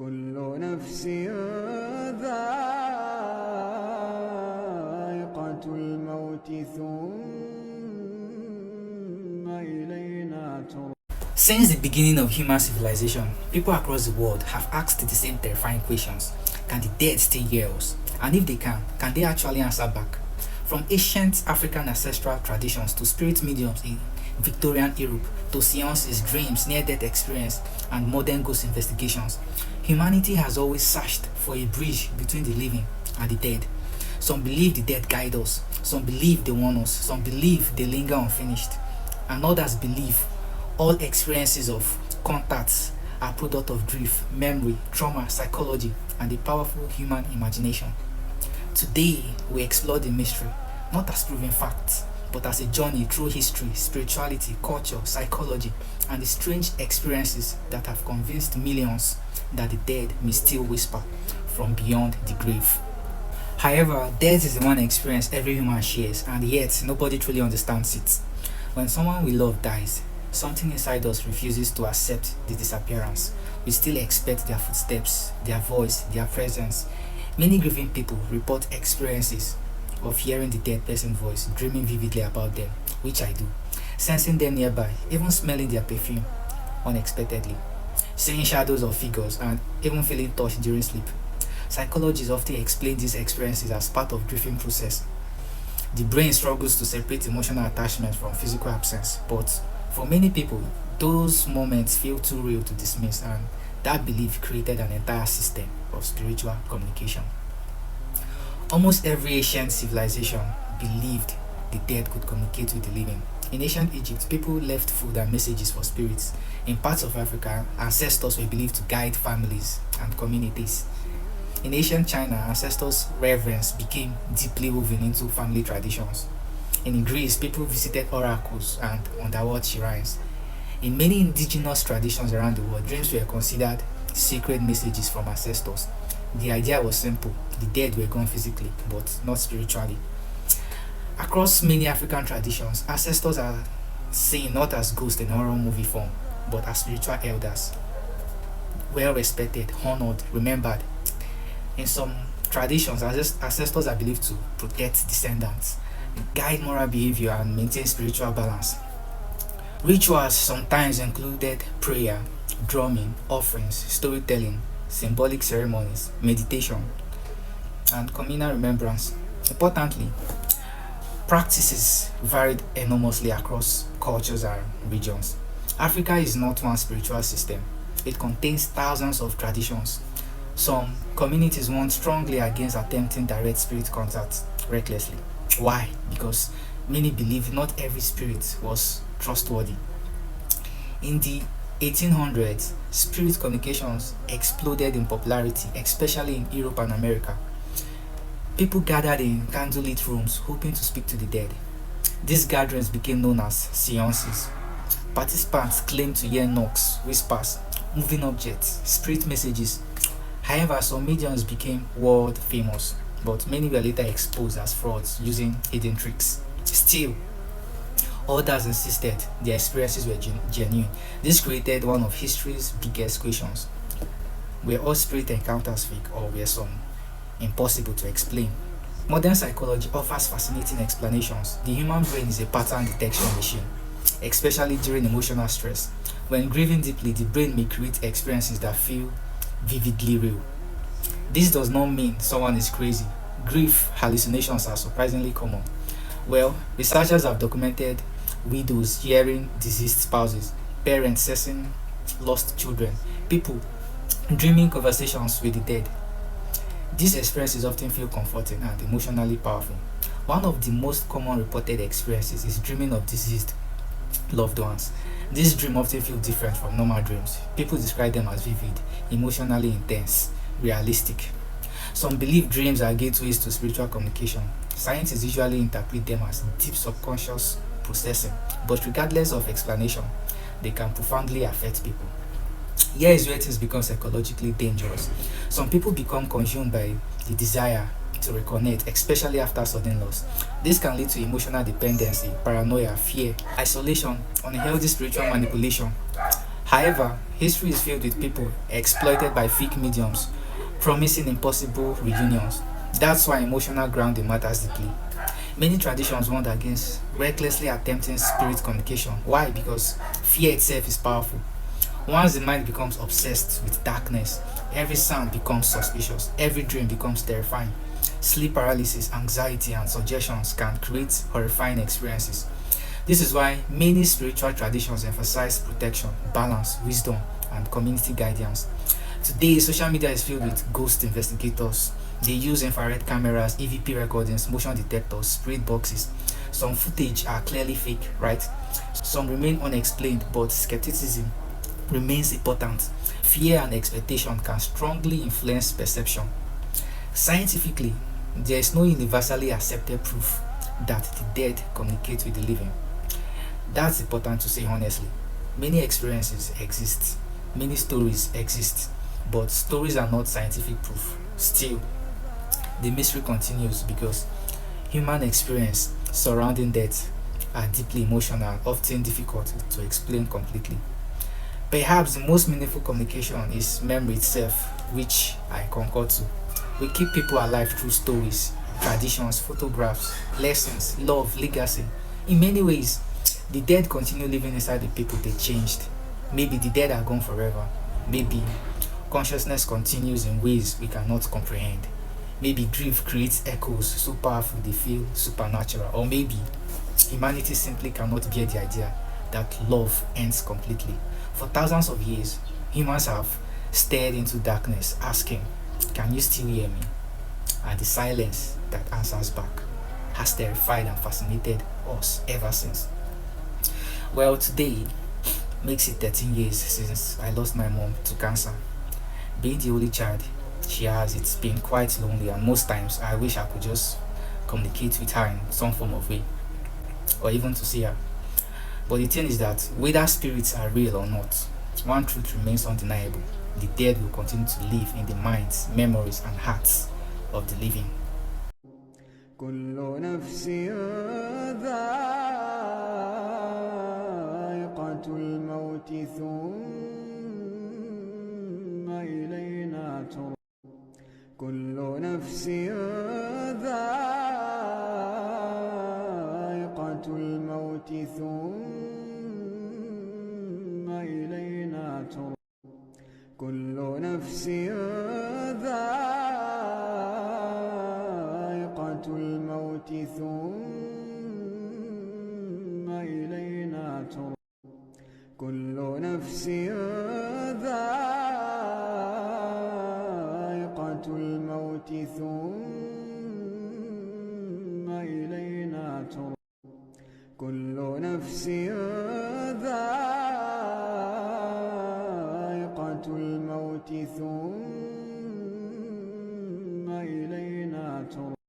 كل نفس ذائقة الموت ثم إلينا ترجعون. Since the beginning of human civilization, people across the world have asked the same terrifying questions. Can the dead still hear us? And if they can they actually answer back? From ancient African ancestral traditions to spirit mediums in Victorian Europe to séances, dreams, near-death experience, and modern ghost investigations, humanity has always searched for a bridge between the living and the dead. Some believe the dead guide us, some believe they warn us, some believe they linger unfinished, and others believe all experiences of contacts are product of grief, memory, trauma, psychology, and the powerful human imagination. Today, we explore the mystery, not as proven facts, but as a journey through history, spirituality, culture, psychology, and the strange experiences that have convinced millions that the dead may still whisper from beyond the grave. However, death is the one experience every human shares, and yet nobody truly understands it. When someone we love dies, something inside us refuses to accept the disappearance. We still expect their footsteps, their voice, their presence. Many grieving people report experiences of hearing the dead person's voice, dreaming vividly about them, which I do, sensing them nearby, even smelling their perfume unexpectedly, seeing shadows of figures, and even feeling touched during sleep. Psychologists often explain these experiences as part of grieving process. The brain struggles to separate emotional attachment from physical absence, but for many people, those moments feel too real to dismiss, and that belief created an entire system of spiritual communication. Almost every ancient civilization believed the dead could communicate with the living. In ancient Egypt, people left food and messages for spirits. In parts of Africa, ancestors were believed to guide families and communities. In ancient China, ancestors' reverence became deeply woven into family traditions. In Greece, people visited oracles and underworld shrines. In many indigenous traditions around the world, dreams were considered sacred messages from ancestors. The idea was simple: the dead were gone physically, but not spiritually. Across many African traditions, ancestors are seen not as ghosts in horror movie form, but as spiritual elders, well respected, honored, remembered. In some traditions, ancestors are believed to protect descendants, guide moral behavior, and maintain spiritual balance. Rituals sometimes included prayer, drumming, offerings, storytelling, symbolic ceremonies, meditation, and communal remembrance. Importantly, practices varied enormously across cultures and regions. Africa is not one spiritual system. It contains thousands of traditions. Some communities warn strongly against attempting direct spirit contact recklessly. Why? Because many believe not every spirit was trustworthy. In the 1800s, spirit communications exploded in popularity, especially in Europe and America. People gathered in candlelit rooms hoping to speak to the dead. These gatherings became known as séances. Participants claimed to hear knocks, whispers, moving objects, spirit messages. However, some mediums became world famous, but many were later exposed as frauds using hidden tricks. Still, others insisted their experiences were genuine. This created one of history's biggest questions: were all spirit encounters fake, or were some impossible to explain? Modern psychology offers fascinating explanations. The human brain is a pattern detection machine, especially during emotional stress. When grieving deeply, the brain may create experiences that feel vividly real. This does not mean someone is crazy. Grief hallucinations are surprisingly common. Well, researchers have documented widows hearing deceased spouses, parents sensing lost children, people dreaming conversations with the dead. These experiences often feel comforting and emotionally powerful. One of the most common reported experiences is dreaming of deceased loved ones. These dreams often feel different from normal dreams. People describe them as vivid, emotionally intense, realistic. Some believe dreams are gateways to spiritual communication. Scientists usually interpret them as deep subconscious processing, but regardless of explanation, they can profoundly affect people. Here is where things become psychologically dangerous. Some people become consumed by the desire to reconnect, especially after sudden loss. This can lead to emotional dependency, paranoia, fear, isolation, unhealthy spiritual manipulation. However, history is filled with people exploited by fake mediums, promising impossible reunions. That's why emotional grounding matters deeply. Many traditions warn against recklessly attempting spirit communication. Why? Because fear itself is powerful. Once the mind becomes obsessed with darkness, every sound becomes suspicious, every dream becomes terrifying. Sleep paralysis, anxiety, and suggestions can create horrifying experiences. This is why many spiritual traditions emphasize protection, balance, wisdom, and community guidance. Today, social media is filled with ghost investigators. They use infrared cameras, EVP recordings, motion detectors, spirit boxes. Some footage are clearly fake, right? Some remain unexplained, but skepticism remains important. Fear and expectation can strongly influence perception. Scientifically, there is no universally accepted proof that the dead communicate with the living. That's important to say honestly. Many experiences exist, many stories exist, but stories are not scientific proof. Still, the mystery continues because human experience surrounding death are deeply emotional, often difficult to explain completely. Perhaps the most meaningful communication is memory itself, which I concur to. We keep people alive through stories, traditions, photographs, lessons, love, legacy. In many ways, the dead continue living inside the people they changed. Maybe the dead are gone forever. Maybe consciousness continues in ways we cannot comprehend. Maybe grief creates echoes so powerful they feel supernatural. Or maybe humanity simply cannot bear the idea that love ends completely. For thousands of years, humans have stared into darkness, asking, "Can you still hear me?" And the silence that answers back has terrified and fascinated us ever since. Well, today makes it 13 years since I lost my mom to cancer. Being the only child she has, it's been quite lonely, and most times I wish I could just communicate with her in some form of way, or even to see her. But the thing is that whether spirits are real or not, one truth remains undeniable: the dead will continue to live in the minds, memories, and hearts of the living. كل نفس ذائقة الموت ثم إلينا ترجعون كل نفس ذائقة الموت ثم إلينا ترجعون كل نفس ذائقة الموت ثم إلينا ترجعون كل نفس ذائقة الموت ثم إلينا ترجعون كل نفس ذائقة الموت ثم إلينا ترجعون